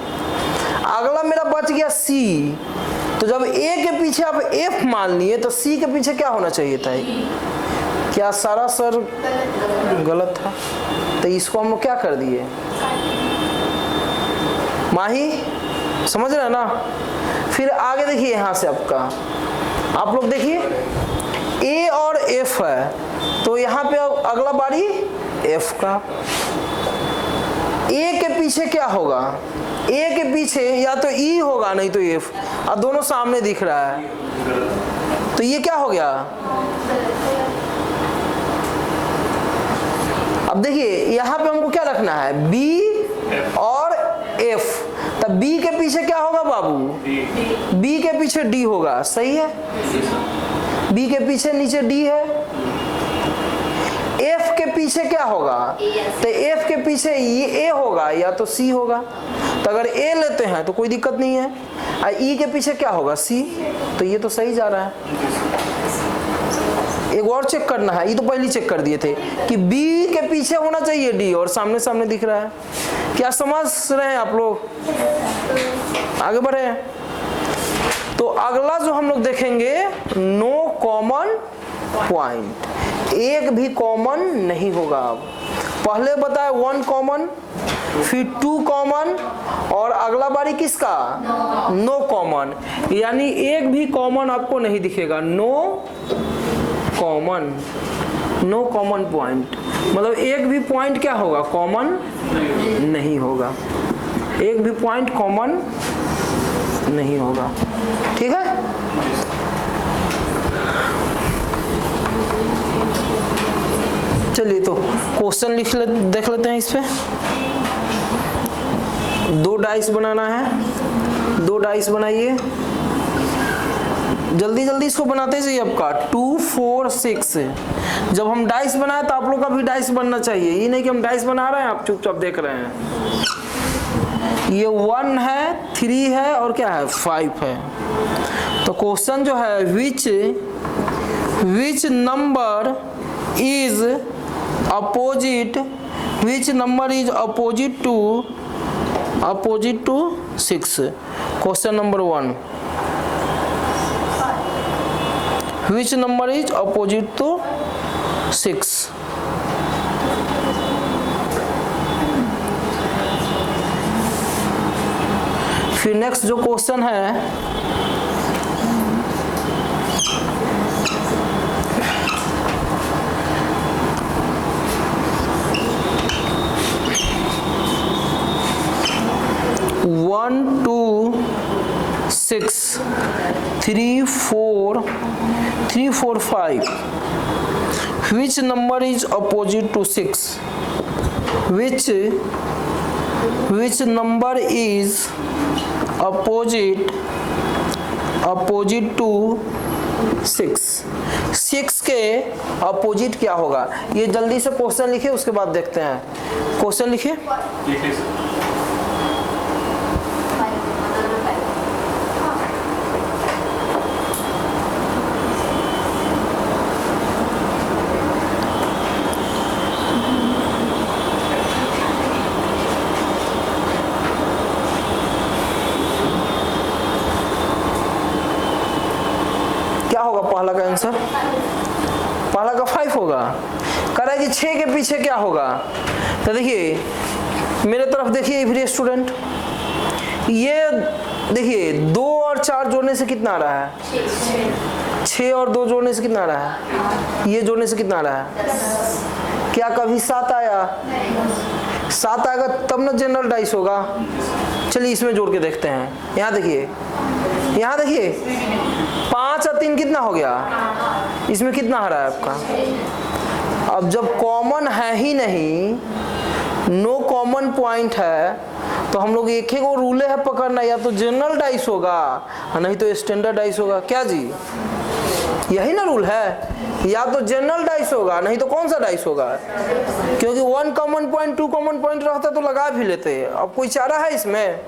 अगला मेरा बच गया सी। तो जब ए के पीछे आप एफ मान लिए तो सी के पीछे क्या होना चाहिए था, क्या सारा सर गलत था, तो इसको हम क्या कर दिए, माही समझ रहे हैं ना। फिर आगे देखिए यहां से आपका आप लोग देखिए ए और एफ है, तो यहां पे अगला बारी एफ का। ए के पीछे क्या होगा, ए के पीछे या तो ई होगा नहीं तो एफ, और दोनों सामने दिख रहा है, तो ये क्या हो गया। अब देखिए यहां पे हमको क्या रखना है, बी और एफ। तब बी के पीछे क्या होगा बाबू, बी के पीछे डी होगा, सही है, बी के पीछे नीचे डी है। एफ के पीछे क्या होगा, तो एफ के पीछे ये ए होगा या तो सी होगा। तो अगर ए लेते हैं तो कोई दिक्कत नहीं है, और ई के पीछे क्या होगा, सी। तो ये तो सही जा रहा है। एक और चेक करना है, ये तो पहले चेक कर दिए थे कि बी के पीछे होना चाहिए डी, और सामने सामने दिख रहा है। क्या समझ रहे हैं आप लोग, आगे बढ़े। तो अगला जो हम लोग देखेंगे, नो कॉमन पॉइंट, एक भी कॉमन नहीं होगा। अब पहले बताया 1 कॉमन, फिर 2 कॉमन, और अगला बारी किसका, नो कॉमन, यानी एक भी कॉमन आपको नहीं दिखेगा। No common, no common point मतलब एक भी पॉइंट क्या होगा, कॉमन नहीं होगा, एक भी पॉइंट कॉमन नहीं होगा। ठीक है, चलिए तो क्वेश्चन देख लेते हैं। इस पे 2 डाइस बनाना है, 2 डाइस बनाइए, जल्दी जल्दी इसको बनाते जाइए। आपका 2, 4, 6। जब हम डाइस बनाए तो आप लोग का भी डाइस बनना चाहिए, ये नहीं कि हम डाइस बना रहे हैं आप चुपचाप देख रहे हैं। ये 1 है, 3 है और क्या है, 5 है। तो क्वेश्चन जो है which number is opposite, which number is opposite to 6। Question number 1, which number is opposite to 6? फिर नेक्स्ट जो क्वेश्चन है, one 2 6 3 4 5, which number is opposite to 6? Which number is opposite to 6? 6 के अपोजिट क्या होगा, ये जल्दी से क्वेश्चन लिखिए, उसके बाद देखते हैं। क्वेश्चन लिखिए। क्या होगा पहला का आंसर, पहला का 5 होगा। कह रहा है कि 6 के पीछे क्या होगा, तो देखिए मेरे तरफ देखिए एवरी स्टूडेंट, ये देखिए 2 और 4 जोड़ने से कितना आ रहा है, 6 और 2 जोड़ने से कितना आ रहा है, ये जोड़ने से कितना आ रहा है, क्या कभी 7 आया, 7 आएगा तब ना जनरल डाइस होगा। चलिए इसमें जोड़ के देखते हैं। यहाँ देखिए, यहाँ देखिए 5 और 3 कितना हो गया, इसमें कितना आ रहा है आपका। अब जब कॉमन है ही नहीं, नो कॉमन पॉइंट है, तो हम लोग एक ही को रूले है पकड़ना, या तो जनरल डाइस होगा नहीं तो स्टैंडर्ड डाइस होगा। क्या जी, यही ना रूल है, या तो जनरल डाइस होगा नहीं तो कौन सा डाइस होगा, क्योंकि 1 कॉमन पॉइंट 2 कॉमन पॉइंट रहता तो लगा भी लेते। अब कोई चारा है इसमें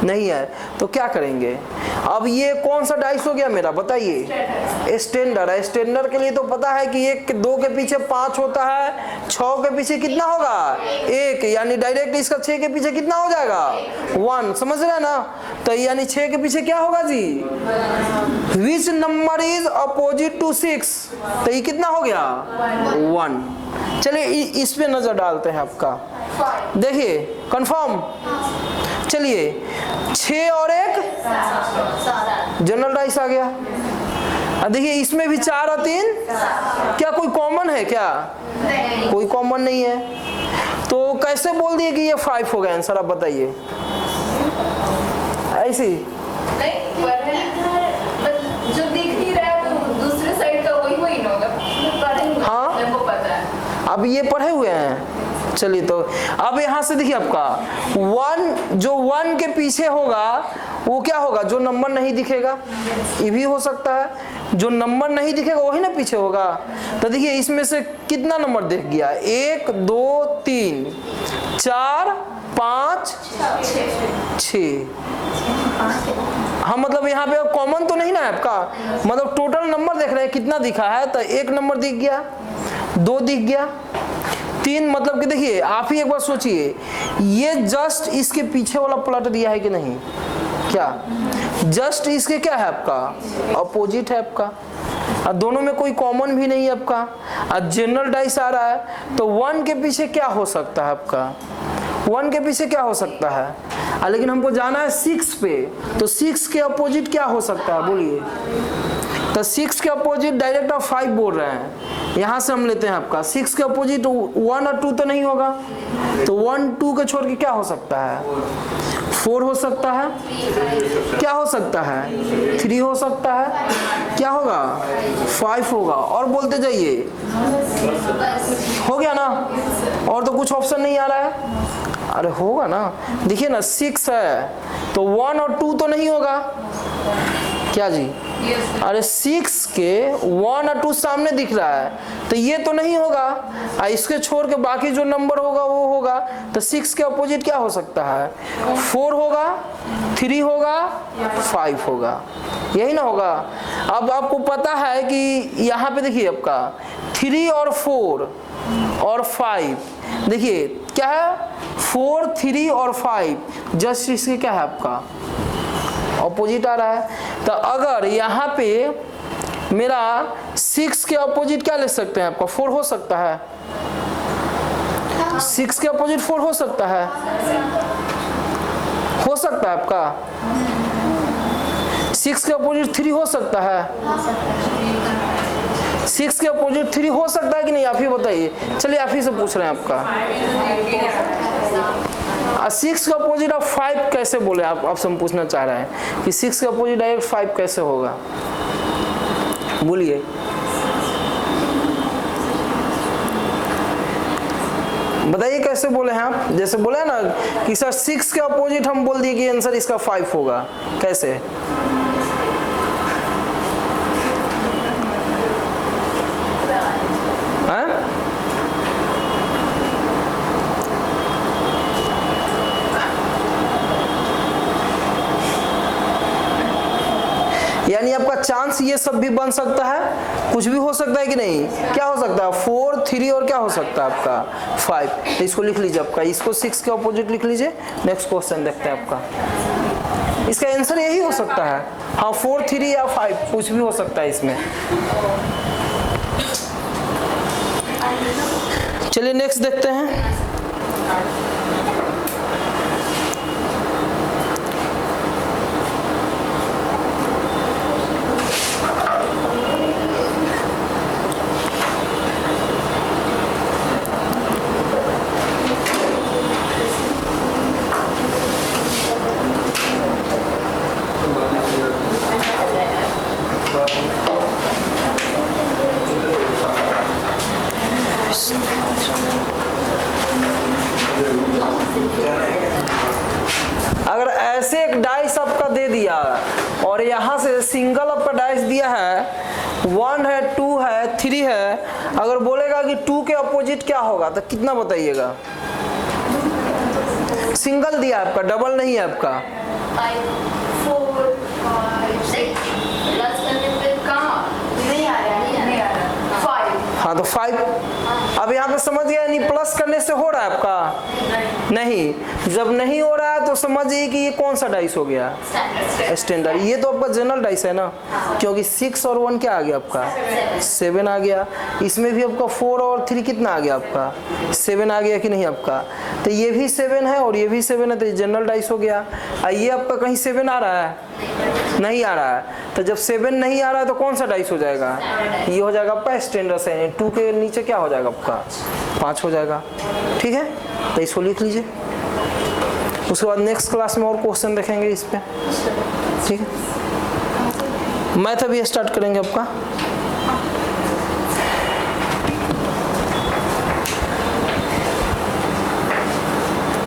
नहीं है, तो क्या करेंगे। अब ये कौन सा डाइस हो गया मेरा, बताइए, स्टैंडर्ड है। स्टैंडर्ड के लिए तो पता है कि 1 2 के पीछे 5 होता है, 6 के पीछे कितना होगा 1, यानी डायरेक्ट इसका 6 के पीछे कितना हो जाएगा 1, समझ रहे हैं ना। तो यानी 6 के पीछे क्या होगा जी, which number is opposite to 6, तो ये कितना हो गया 1। चलिए इस पे नजर डालते हैं आपका, देखिए कंफर्म। चलिए 6 और 1 जनरल डाइस आ गया। अब देखिए इसमें भी 4 और 3, क्या कोई कॉमन है क्या, कोई कॉमन नहीं है, तो कैसे बोल दिए कि ये 5 हो गया आंसर, आप बताइए। ऐसी जो दिख नहीं रहा है तो दूसरे साइड का वही ना होगा, हाँ हमको पता है। अब ये पढ़े हुए हैं। चलिए तो अब यहां से देखिए आपका 1, जो 1 के पीछे होगा वो क्या होगा, जो नंबर नहीं दिखेगा, ये भी हो सकता है, जो नंबर नहीं दिखेगा वही ना पीछे होगा। तो देखिए इसमें से कितना नंबर दिख गया, 1 2 3 4 5 6। हाँ मतलब यहाँ पे कॉमन तो नहीं ना है आपका, मतलब टोटल नंबर देख रहे हैं कितना दिखा है, तो 1 नंबर दिख गया, 2 दिख गया, 3, मतलब कि देखिए आप ही एक बार सोचिए, ये जस्ट इसके पीछे वाला प्लॉट दिया है कि नहीं, क्या जस्ट इसके क्या है आपका अपोजिट है आपका, और दोनों में कोई कॉमन भी नहीं है आपका, और जनरल डाइस आ रहा है, तो 1 के पीछे क्या हो सकता है आपका, 1 के पीछे क्या हो सकता है, लेकिन हमको जाना है 6 पे, तो 6 के अपोजिट क्या हो सकता है बोलिए। तो 6 के अपोजिट डायरेक्ट आप 5 बोल रहे हैं, यहां से हम लेते हैं आपका 6 के अपोजिट 1 और 2 तो नहीं होगा, तो 1 2 के छोड़ के क्या हो सकता है, 4 हो सकता है, क्या हो सकता है 3 हो सकता है, क्या होगा 5 होगा, और बोलते जाइए, हो गया ना, और तो कुछ ऑप्शन नहीं आ रहा है। अरे होगा ना, देखिए ना 6 है तो 1 और 2 तो नहीं होगा, क्या जी, अरे 6 के 1 और 2 सामने दिख रहा है, तो ये तो नहीं होगा, इसके छोड़ के बाकी जो नंबर होगा वो होगा, तो 6 के अपोजिट क्या हो सकता है, 4 होगा, 3 होगा, 5 होगा, यही ना होगा। अब आपको पता है कि यहाँ पे देखिए आपका 3 और 4 और 5, देखिए क्या है 4 3 और 5 जस्ट इसके क्या है आपका अपोजिट आ रहा है। तो अगर यहाँ पे मेरा 6 के अपोजिट क्या ले सकते हैं आपका 4 हो सकता है, 6 के अपोजिट 4 हो सकता है, हो सकता है आपका 6 के अपोजिट 3 हो सकता है, 6 के अपोजिट 3 हो सकता है कि नहीं, आप ही बताइए। चलिए आप ही से पूछ रहे हैं आपका 6 का अपोजिट आप 5 कैसे बोले, आप आपसे हम पूछना चाह रहे हैं कि 6 का अपोजिट डायरेक्ट 5 कैसे होगा, बोलिए। बताइए कैसे बोले हैं आप, जैसे बोले ना कि सर 6 के अपोजिट हम बोल दिए कि आंसर इसका 5 होगा, कैसे। यानी आपका चांस ये सब भी बन सकता है, कुछ भी हो सकता है कि नहीं, क्या हो सकता है 4 3 और क्या हो सकता है आपका 5, तो इसको लिख लीजिए आपका, इसको 6 के अपोजिट लिख लीजिए। नेक्स्ट क्वेश्चन देखते हैं आपका, इसका आंसर यही हो सकता है, हाँ 4 3 या 5 कुछ भी हो सकता है इसमें। चलिए नेक्स्ट देखते हैं। अगर ऐसे एक डाइस आपका दे दिया और यहाँ से सिंगल आपका डाइस दिया है, 1 है, 2 है, 3 है, अगर बोलेगा कि 2 के अपोजिट क्या होगा तो कितना बताइएगा? सिंगल दिया आपका, डबल नहीं है आपका। 5 4 5 6 प्लस करने पे कहाँ नहीं आ रहा, नहीं आ रहा 5। हाँ तो 5। अब यहाँ पे समझ गया नहीं प्लस करने से हो रहा है आपका? नहीं। जब नहीं हो रहा है तो समझिए कि ये कौन सा डाइस हो गया? स्टैंडर्ड। ये तो आपका जनरल डाइस है ना, क्योंकि 6 और 1 क्या आ गया आपका? 7 आ गया। इसमें भी आपका 4 और 3 कितना आ गया आपका? 7 आ गया कि नहीं आपका? तो ये भी 7 है और ये भी 7 है, तो ये जनरल डाइस हो गया। ये आपका कहीं 7 आ रहा है? नहीं आ रहा है। तो जब 7 नहीं आ रहा है तो कौन सा डाइस हो जाएगा? ये हो जाएगा आपका स्टैंडर्ड से। 2 के नीचे क्या हो जाएगा आपका? 5 हो जाएगा। ठीक है, तो इसको लिख लीजिए। उसके बाद नेक्स्ट क्लास में और क्वेश्चन देखेंगे इस पे। ठीक है, मैथ अभी स्टार्ट करेंगे आपका।